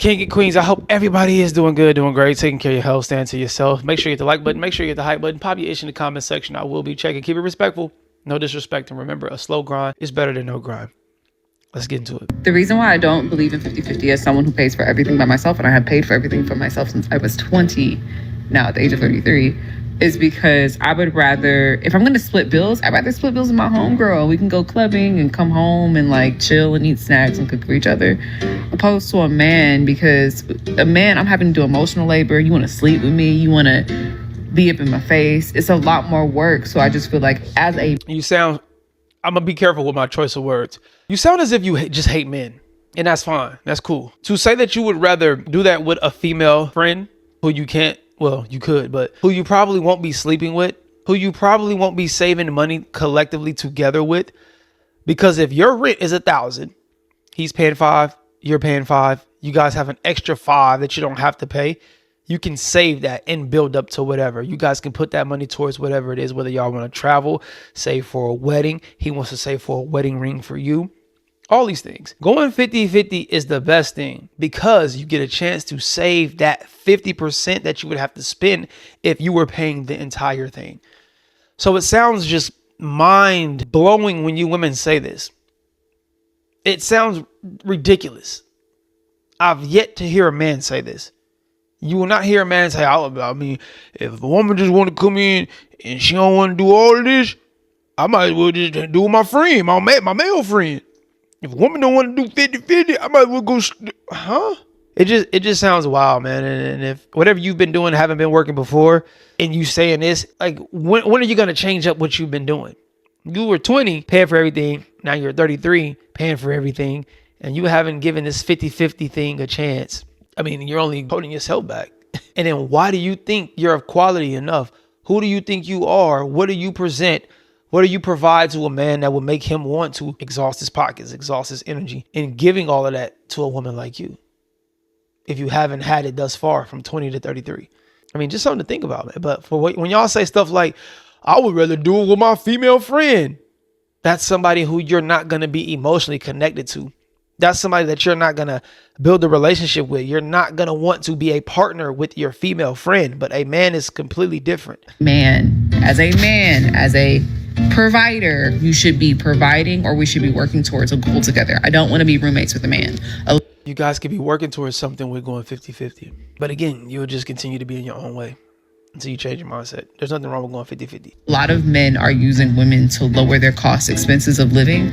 King and Queens, I hope everybody is doing good, doing great, taking care of your health, stand to yourself. Make sure you hit the like button. Make sure you hit the hype button. Pop your ish in the comment section. I will be checking. Keep it respectful. No disrespect. And remember, a slow grind is better than no grind. Let's get into it. The reason why I don't believe in 50-50 as someone who pays for everything by myself, and I have paid for everything for myself since I was 20, now at the age of 33, is because I would rather, if I'm going to split bills, I'd rather split bills with my homegirl. We can go clubbing and come home and like chill and eat snacks and cook for each other, opposed to a man, because a man, I'm having to do emotional labor. You want to sleep with me. You want to be up in my face. It's a lot more work. So I just feel like I'm going to be careful with my choice of words. You sound as if you just hate men, and that's fine. That's cool. To say that you would rather do that with a female friend who you can't, well, you could, but who you probably won't be sleeping with, who you probably won't be saving money collectively together with, because if your rent is $1,000, he's paying $5, you're paying $5, you guys have an extra $5 that you don't have to pay. You can save that and build up to whatever. You guys can put that money towards whatever it is, whether y'all want to travel, save for a wedding. He wants to save for a wedding ring for you. All these things. Going 50-50 is the best thing because you get a chance to save that 50% that you would have to spend if you were paying the entire thing. So it sounds just mind blowing when you women say this. It sounds ridiculous. I've yet to hear a man say this. You will not hear a man say, I mean, if a woman just want to come in and she don't want to do all of this, I might as well just do it with my friend, my male friend. If a woman don't want to do 50-50, I might as well go, It just sounds wild, man. And if whatever you've been doing haven't been working before, and you saying this, like, when are you going to change up what you've been doing? You were 20, paying for everything. Now you're 33, paying for everything. And you haven't given this 50-50 thing a chance. I mean, you're only holding yourself back. And then why do you think you're of quality enough? Who do you think you are? What do you present? What do you provide to a man that would make him want to exhaust his pockets, exhaust his energy, and giving all of that to a woman like you? If you haven't had it thus far from 20 to 33. I mean, just something to think about, man. But when y'all say stuff like, I would rather do it with my female friend, that's somebody who you're not going to be emotionally connected to. That's somebody that you're not going to build a relationship with. You're not going to want to be a partner with your female friend, but a man is completely different. Man, as a provider, you should be providing, or we should be working towards a goal together. I don't want to be roommates with a man. You guys could be working towards something with going 50-50. But again, you'll just continue to be in your own way until you change your mindset. There's nothing wrong with going 50-50. A lot of men are using women to lower their expenses of living.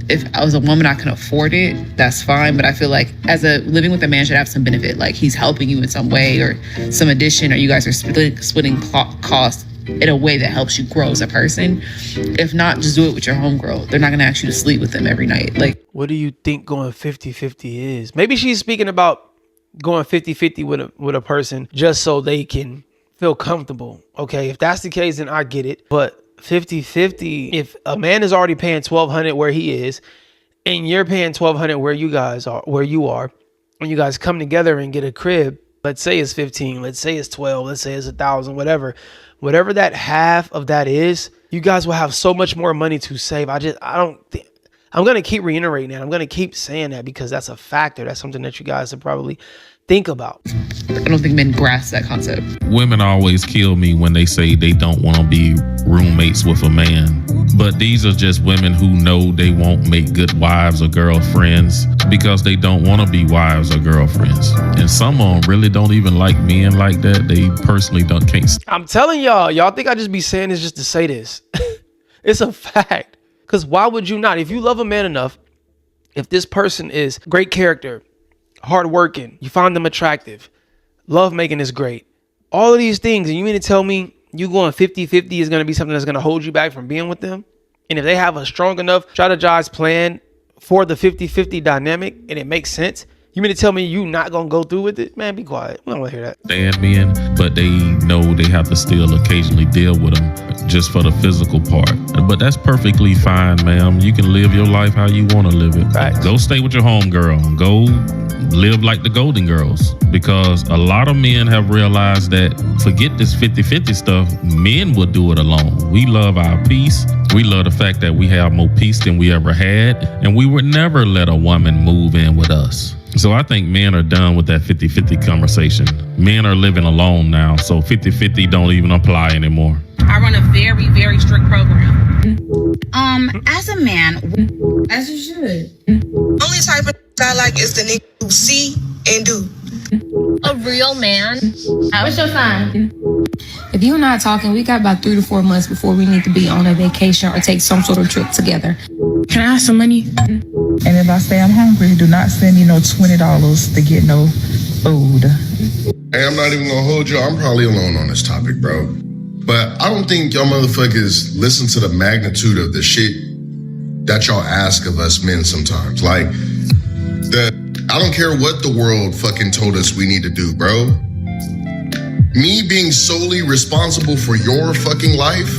If I was a woman, I can afford it, that's fine. But I feel like living with a man should have some benefit. Like he's helping you in some way or some addition, or you guys are splitting costs in a way that helps you grow as a person. If not, just do it with your homegirl. They're not going to ask you to sleep with them every night. Like, what do you think going 50-50 is? Maybe she's speaking about going 50-50 with a person just so they can feel comfortable. Okay, if that's the case, then I get it. But 50-50, if a man is already paying $1,200 where he is, and you're paying $1,200 where you are, and you guys come together and get a crib, let's say it's 15, let's say it's 12, let's say it's 1,000, whatever that half of that is, you guys will have so much more money to save. I'm going to keep reiterating that. I'm going to keep saying that because that's a factor. That's something that you guys should probably think about. I don't think men grasp that concept. Women always kill me when they say they don't want to be roommates with a man. But these are just women who know they won't make good wives or girlfriends because they don't want to be wives or girlfriends. And some of them really don't even like men like that. They personally can't. I'm telling y'all think I just be saying this just to say this. It's a fact. Because why would you not? If you love a man enough, if this person is great character, hardworking, you find them attractive, love making is great, all of these things, and you mean to tell me you going 50-50 is going to be something that's going to hold you back from being with them? And if they have a strong enough strategized plan for the 50-50 dynamic and it makes sense, you mean to tell me you not going to go through with it? Man, be quiet. We don't want to hear that. Stand men, but they know they have to still occasionally deal with them just for the physical part. But that's perfectly fine, ma'am. You can live your life how you want to live it. Right. Go stay with your homegirl. Go live like the Golden Girls, because a lot of men have realized that forget this 50-50 stuff. Men will do it alone. We love our peace. We love the fact that we have more peace than we ever had, and we would never let a woman move in with us. So I think men are done with that 50-50 conversation. Men are living alone now, so 50-50 don't even apply anymore. I run a very, very strict program. As a man, As you should. Only type of I like is the nigga who see and do. A real man. What's your sign? If you and I are talking, we got about 3 to 4 months before we need to be on a vacation or take some sort of trip together. Can I have some money? And if I say I'm hungry, do not send me no $20 to get no food. Hey, I'm not even gonna hold you. I'm probably alone on this topic, bro. But I don't think y'all motherfuckers listen to the magnitude of the shit that y'all ask of us men sometimes. Like, I don't care what the world fucking told us we need to do, bro. Me being solely responsible for your fucking life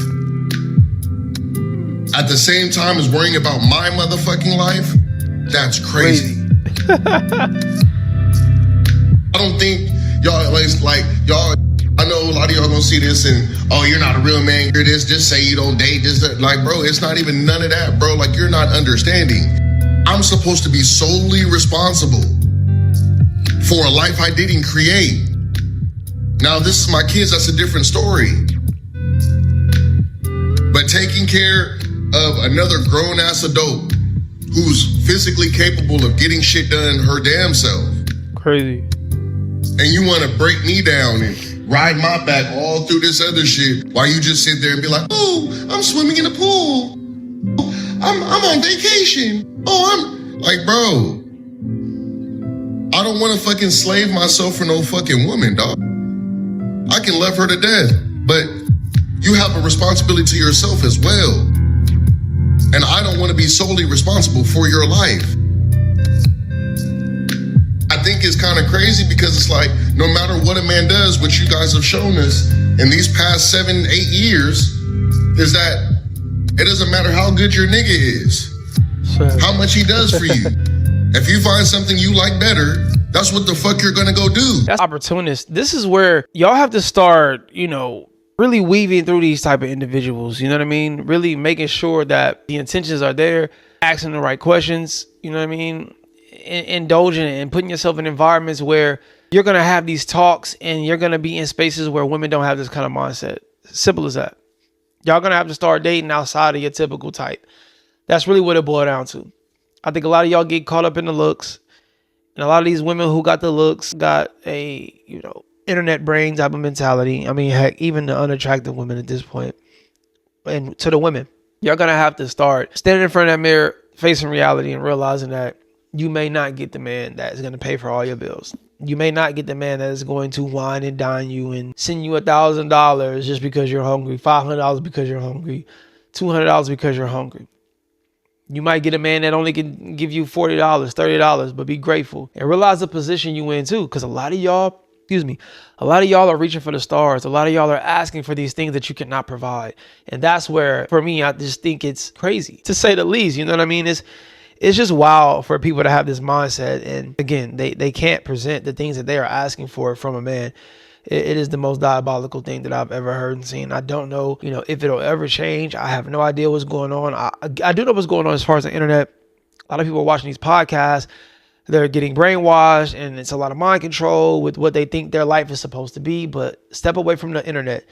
at the same time as worrying about my motherfucking life, that's crazy. I don't think y'all, like y'all, I know a lot of y'all gonna see this and, oh, you're not a real man, you're this, just say you don't date, just that. Like, bro, it's not even none of that, bro. Like, you're not understanding. I'm supposed to be solely responsible for a life I didn't create. Now, this is my kids, that's a different story. But taking care of another grown-ass adult who's physically capable of getting shit done her damn self. Crazy. And you want to break me down and ride my back all through this other shit while you just sit there and be like, oh, I'm swimming in the pool. I'm on vacation. Oh, I'm like, bro, I don't want to fucking slave myself for no fucking woman, dog. I can love her to death, but you have a responsibility to yourself as well. And I don't want to be solely responsible for your life. I think it's kind of crazy because it's like, no matter what a man does, what you guys have shown us in these past 7-8 years, is that it doesn't matter how good your nigga is, how much he does for you. If you find something you like better, that's what the fuck you're gonna go do. That's opportunist. This is where y'all have to start, really weaving through these type of individuals. You know what I mean? Really making sure that the intentions are there, asking the right questions. You know what I mean? Indulging and putting yourself in environments where you're gonna have these talks and you're gonna be in spaces where women don't have this kind of mindset. Simple as that. Y'all gonna have to start dating outside of your typical type. That's really what it boiled down to. I think a lot of y'all get caught up in the looks. And a lot of these women who got the looks got a, internet brain type of mentality. I mean, heck, even the unattractive women at this point. And to the women, you're going to have to start standing in front of that mirror, facing reality and realizing that you may not get the man that is going to pay for all your bills. You may not get the man that is going to wine and dine you and send you $1,000 just because you're hungry, $500 because you're hungry, $200 because you're hungry. You might get a man that only can give you $40, $30, but be grateful and realize the position you in too. Because a lot of y'all are reaching for the stars. A lot of y'all are asking for these things that you cannot provide. And that's where, for me, I just think it's crazy, to say the least. You know what I mean? It's just wild for people to have this mindset. And again, they can't present the things that they are asking for from a man. It is the most diabolical thing that I've ever heard and seen. I don't know, if it'll ever change. I have no idea what's going on. I do know what's going on as far as the internet. A lot of people are watching these podcasts. They're getting brainwashed, and it's a lot of mind control with what they think their life is supposed to be. But step away from the internet.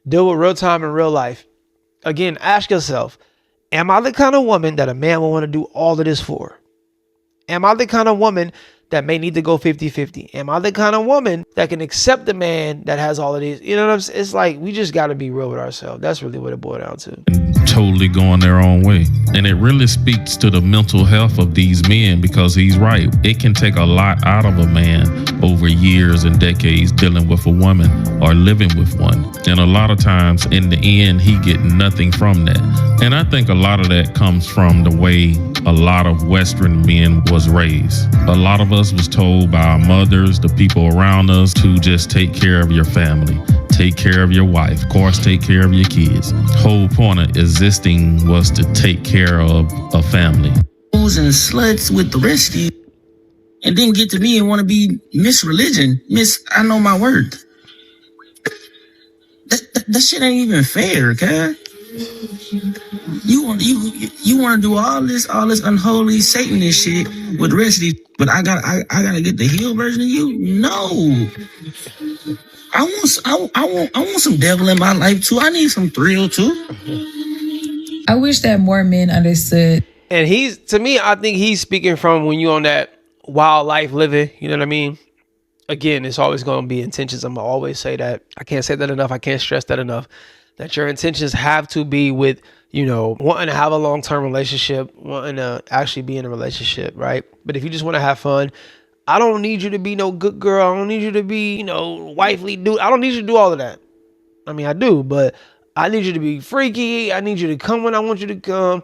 Deal with real time and real life. Again, ask yourself, am I the kind of woman that a man will want to do all of this for? Am I the kind of woman that may need to go 50-50? Am I the kind of woman that can accept the man that has all of these? You know what I'm saying? It's like, we just got to be real with ourselves. That's really what it boiled down to. Totally going their own way. And it really speaks to the mental health of these men, because he's right. It can take a lot out of a man over years and decades dealing with a woman or living with one. And a lot of times in the end, he get nothing from that. And I think a lot of that comes from the way a lot of Western men was raised. A lot of us was told by our mothers, the people around us, to just take care of your family. Take care of your wife. Of course, take care of your kids. Whole point of existing was to take care of a family. And sluts with the rest of you, and then get to me and want to be Miss Religion, Miss I know my worth. That shit ain't even fair, okay? You want to do all this unholy Satanist shit with the rest of these, but I gotta get the heel version of you. No, I want some devil in my life too. I need some thrill too. I wish that more men understood. And to me, I think he's speaking from when you on that wild life living, you know what I mean? Again, it's always going to be intentions. I'm going to always say that. I can't say that enough. I can't stress that enough. That your intentions have to be with, wanting to have a long-term relationship, wanting to actually be in a relationship, right? But if you just want to have fun, I don't need you to be no good girl. I don't need you to be, wifely dude. I don't need you to do all of that. I mean, I do, but I need you to be freaky. I need you to come when I want you to come.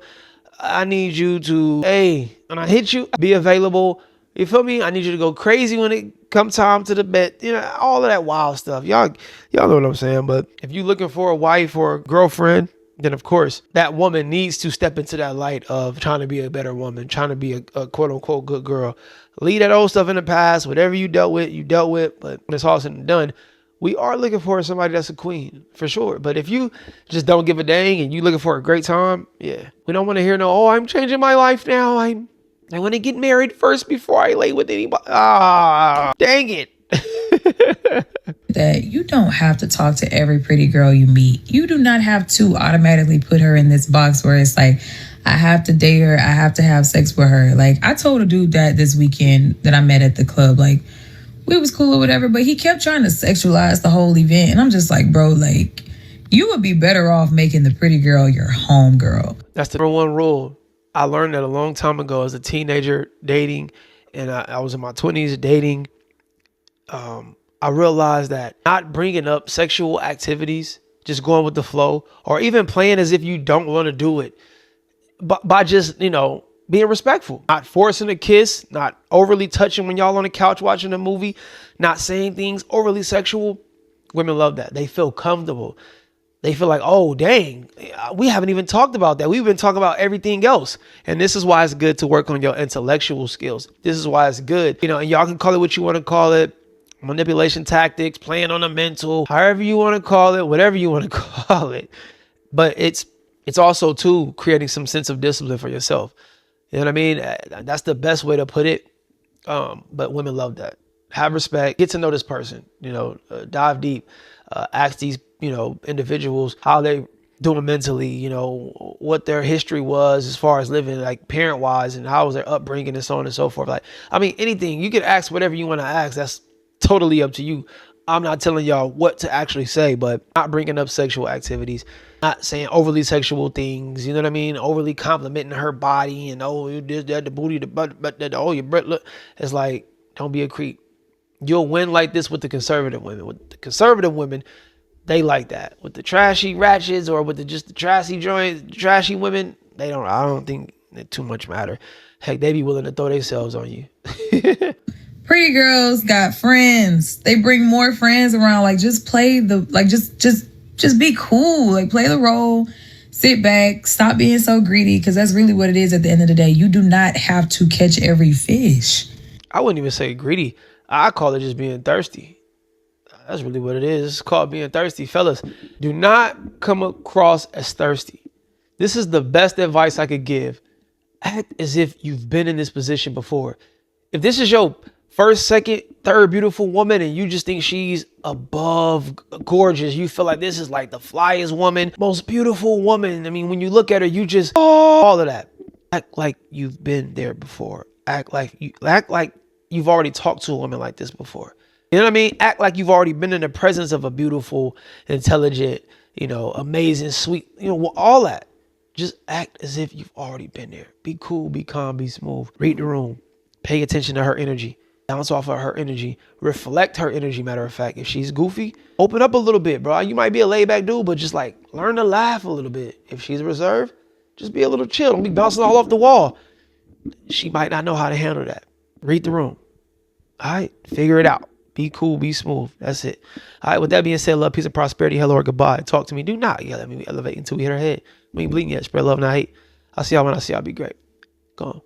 I need you to, when I hit you, be available. You feel me? I need you to go crazy when it come time to the bed. All of that wild stuff. Y'all know what I'm saying. But if you're looking for a wife or a girlfriend, then of course that woman needs to step into that light of trying to be a better woman, trying to be a quote unquote good girl. Leave that old stuff in the past. Whatever you dealt with. But when it's all said and done, we are looking for somebody that's a queen, for sure. But if you just don't give a dang and you looking for a great time, yeah. We don't want to hear I'm changing my life now. I want to get married first before I lay with anybody. Dang it. That you don't have to talk to every pretty girl you meet. You do not have to automatically put her in this box where it's like, I have to date her. I have to have sex with her. Like, I told a dude that this weekend that I met at the club, like, we was cool or whatever, but he kept trying to sexualize the whole event. And I'm just like, bro, like, you would be better off making the pretty girl your home girl. That's the number one rule. I learned that a long time ago as a teenager dating, and I was in my 20s dating. I realized that not bringing up sexual activities, just going with the flow, or even playing as if you don't want to do it, by just, being respectful, not forcing a kiss, not overly touching when y'all on the couch watching a movie, not saying things overly sexual. Women love that. They feel comfortable. They feel like, oh, dang, we haven't even talked about that. We've been talking about everything else. And this is why it's good to work on your intellectual skills. This is why it's good. And y'all can call it what you want to call it. Manipulation tactics, playing on the mental, however you want to call it, whatever you want to call it. But it's also, too, creating some sense of discipline for yourself. You know what I mean? That's the best way to put it. But women love that. Have respect. Get to know this person. Dive deep. Ask these, individuals how they doing mentally. What their history was as far as living, like parent wise, and how was their upbringing and so on and so forth. Like, I mean, anything. You can ask whatever you want to ask. That's totally up to you. I'm not telling y'all what to actually say, but not bringing up sexual activities, not saying overly sexual things, you know what I mean? Overly complimenting her body and, you did that, the booty, the butt, your butt, look. It's like, don't be a creep. You'll win like this with the conservative women. With the conservative women, they like that. With the trashy ratchets or with the trashy joints, trashy women, I don't think it too much matter. Heck, they be willing to throw themselves on you. Pretty girls got friends. They bring more friends around. Like, just play just be cool. Like, play the role, sit back, stop being so greedy, because that's really what it is at the end of the day. You do not have to catch every fish. I wouldn't even say greedy. I call it just being thirsty. That's really what it is. It's called being thirsty. Fellas, do not come across as thirsty. This is the best advice I could give. Act as if you've been in this position before. If this is your first, second, third beautiful woman and you just think she's above gorgeous, you feel like this is like the flyest woman, most beautiful woman. I mean, when you look at her, you just, all of that. Act like you've been there before. Act like you've already talked to a woman like this before. You know what I mean? Act like you've already been in the presence of a beautiful, intelligent, amazing, sweet, all that. Just act as if you've already been there. Be cool, be calm, be smooth. Read the room. Pay attention to her energy. Bounce off of her energy. Reflect her energy, matter of fact. If she's goofy, open up a little bit, bro. You might be a laid back dude, but just like learn to laugh a little bit. If she's reserved, just be a little chill. Don't be bouncing all off the wall. She might not know how to handle that. Read the room. All right, figure it out. Be cool, be smooth. That's it. All right, with that being said, love, peace, and prosperity. Hello or goodbye. Talk to me. Do not yell at me. We elevate until we hit our head. We ain't bleeding yet. Spread love, not hate. I'll see y'all when I see y'all. Be great. Go on.